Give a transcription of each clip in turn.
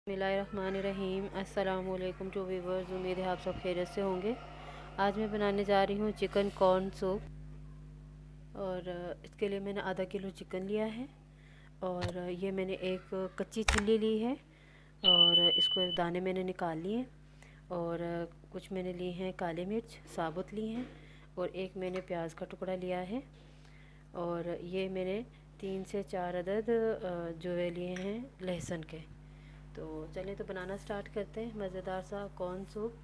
बिस्मिल्लाहिर्रहमानिर्रहीम। अस्सलामुअलैकुम to viewers, उम्मीद है आप सब खैरियत से होंगे। आज मैं बनाने जा रही हूँ चिकन कॉर्न सूप। और इसके लिए मैंने आधा किलो चिकन लिया है और ये मैंने एक कच्ची चिल्ली ली है और इसको दाने मैंने निकाल लिए। और कुछ मैंने लिए हैं काली मिर्च साबुत ली हैं और एक मैंने प्याज का टुकड़ा लिया है। और ये मैंने 3 से 4 अदद जो है लिए हैं लहसुन के। तो चलिए तो बनाना स्टार्ट करते हैं मज़ेदार सा कॉर्न सूप।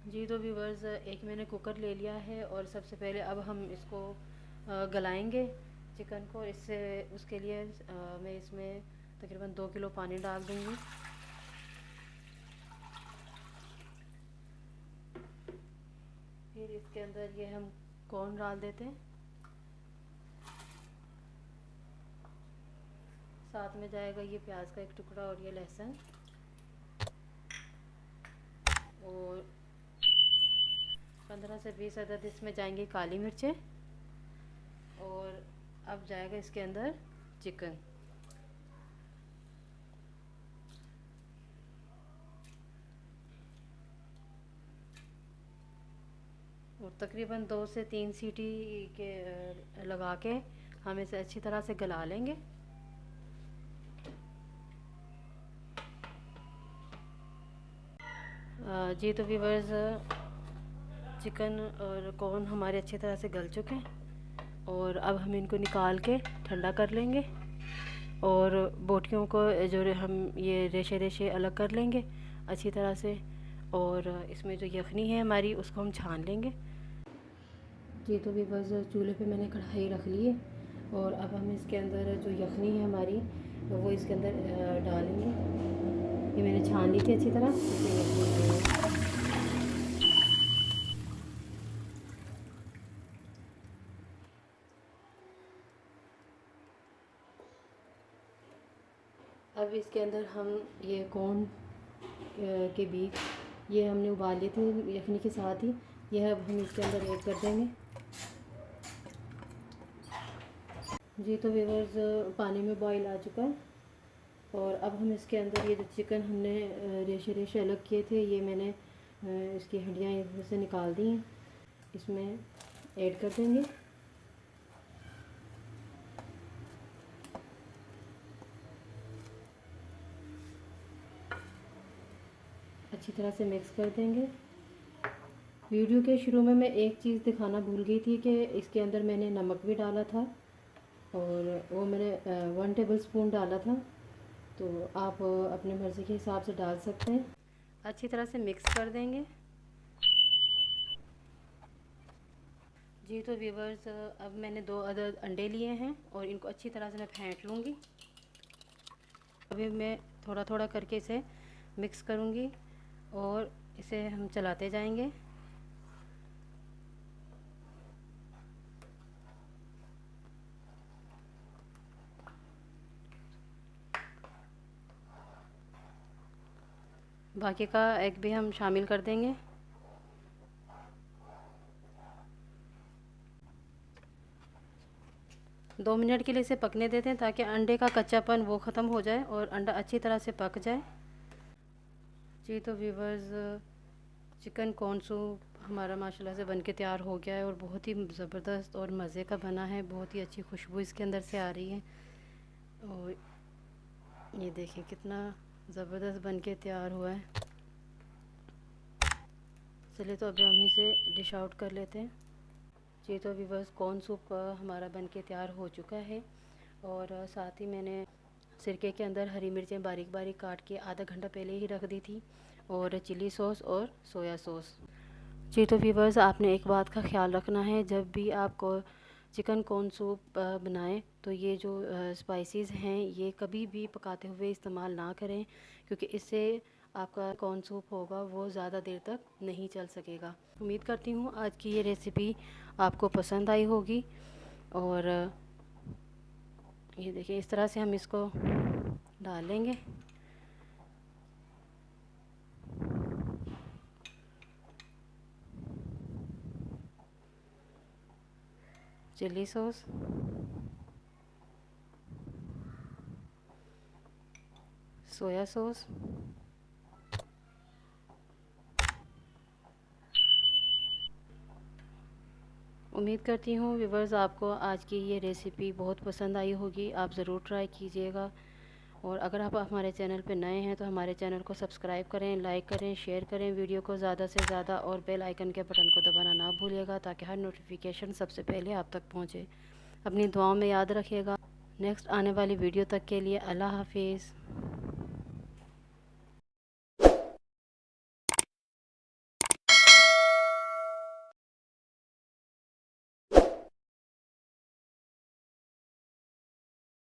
जी तो व्यूवर्स, एक मैंने कुकर ले लिया है और सबसे पहले अब हम इसको गलाएंगे चिकन को। इससे उसके लिए मैं इसमें तकरीबन 2 किलो पानी डाल दूँगी। फिर इसके अंदर ये हम कॉर्न डाल देते हैं, साथ में जाएगा ये प्याज का एक टुकड़ा और ये लहसुन। और 15 से 20 अदद इसमें जाएंगी काली मिर्चें। और अब जाएगा इसके अंदर चिकन। और तकरीबन 2 से 3 सीटी के लगा के हम इसे अच्छी तरह से गला लेंगे। जी तो व्यूवर्स, चिकन और कॉर्न हमारे अच्छी तरह से गल चुके हैं और अब हम इनको निकाल के ठंडा कर लेंगे। और बोटियों को जो हम ये रेशे रेशे अलग कर लेंगे अच्छी तरह से। और इसमें जो यखनी है हमारी उसको हम छान लेंगे। जी तो व्यूवर्स, चूल्हे पे मैंने कढ़ाई रख ली है और अब हम इसके अंदर जो यखनी है हमारी वो इसके अंदर डालेंगे। ये मैंने छान ली थी अच्छी तरह। अब इसके अंदर हम ये कॉर्न के बीज ये हमने उबाल लिए थे यखनी के साथ ही, यह अब हम इसके अंदर ऐड कर देंगे। जी तो व्यूवर्स, पानी में बॉईल आ चुका है और अब हम इसके अंदर ये जो चिकन हमने रेशे रेशे अलग किए थे ये मैंने इसकी हड्डियाँ इधर से निकाल दी हैं, इसमें ऐड कर देंगे। अच्छी तरह से मिक्स कर देंगे। वीडियो के शुरू में मैं एक चीज़ दिखाना भूल गई थी कि इसके अंदर मैंने नमक भी डाला था और वो मैंने 1 टेबल स्पून डाला था। तो आप अपने मर्ज़ी के हिसाब से डाल सकते हैं। अच्छी तरह से मिक्स कर देंगे। जी तो व्यूवर्स, अब मैंने 2 अदद अंडे लिए हैं और इनको अच्छी तरह से मैं फेंट लूँगी। अभी मैं थोड़ा थोड़ा करके इसे मिक्स करूँगी और इसे हम चलाते जाएंगे। बाकी का एग भी हम शामिल कर देंगे। दो मिनट के लिए इसे पकने देते हैं ताकि अंडे का कच्चापन वो ख़त्म हो जाए और अंडा अच्छी तरह से पक जाए। जी तो व्यूवर्स, चिकन कॉर्न सूप हमारा माशाल्लाह से बनके तैयार हो गया है और बहुत ही ज़बरदस्त और मज़े का बना है। बहुत ही अच्छी खुशबू इसके अंदर से आ रही है और ये देखिए कितना ज़बरदस्त बनके तैयार हुआ है। चलिए तो अभी हम इसे डिश आउट कर लेते हैं। जी तो व्यूवर्स, कॉर्न सूप हमारा बनके तैयार हो चुका है और साथ ही मैंने सिरके के अंदर हरी मिर्चें बारीक बारीक काट के आधा घंटा पहले ही रख दी थी और चिली सॉस और सोया सॉस। जी तो व्यूवर्स, आपने एक बात का ख्याल रखना है, जब भी आपको चिकन कॉर्न सूप बनाएं तो ये जो स्पाइसेस हैं ये कभी भी पकाते हुए इस्तेमाल ना करें, क्योंकि इससे आपका कॉर्न सूप होगा वो ज़्यादा देर तक नहीं चल सकेगा। उम्मीद करती हूँ आज की ये रेसिपी आपको पसंद आई होगी। और ये देखिए इस तरह से हम इसको डाल लेंगे। चिली सॉस, सोया सॉस, उम्मीद करती हूँ व्यूवर्स आपको आज की ये रेसिपी बहुत पसंद आई होगी। आप ज़रूर ट्राई कीजिएगा। और अगर आप हमारे चैनल पर नए हैं तो हमारे चैनल को सब्सक्राइब करें, लाइक करें, शेयर करें वीडियो को ज़्यादा से ज़्यादा, और बेल आइकन के बटन को दबाना ना भूलिएगा ताकि हर नोटिफिकेशन सबसे पहले आप तक पहुँचे। अपनी दुआओं में याद रखिएगा। नेक्स्ट आने वाली वीडियो तक के लिए अल्लाह हाफिज़।